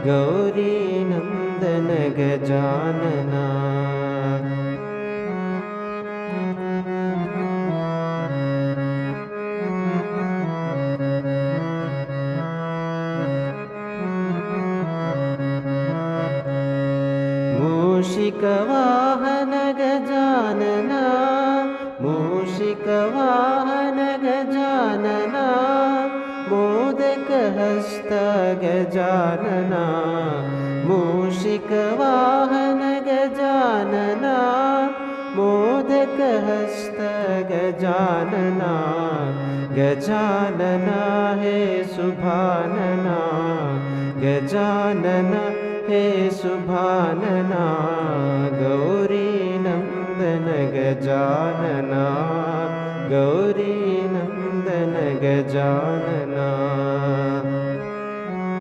गौरी नंदन गजानना। मूषिकवाहन गजानना, मूषिकवाहन गजानना, मोदकहस्त गजानना, मूषिकवाहन गजानना, मोदकहस्त गजानना। गजानना हे सुभानना, गजानना हे सुभानना, गौरी नंदन गजानना, गौरी नंदन गजानना।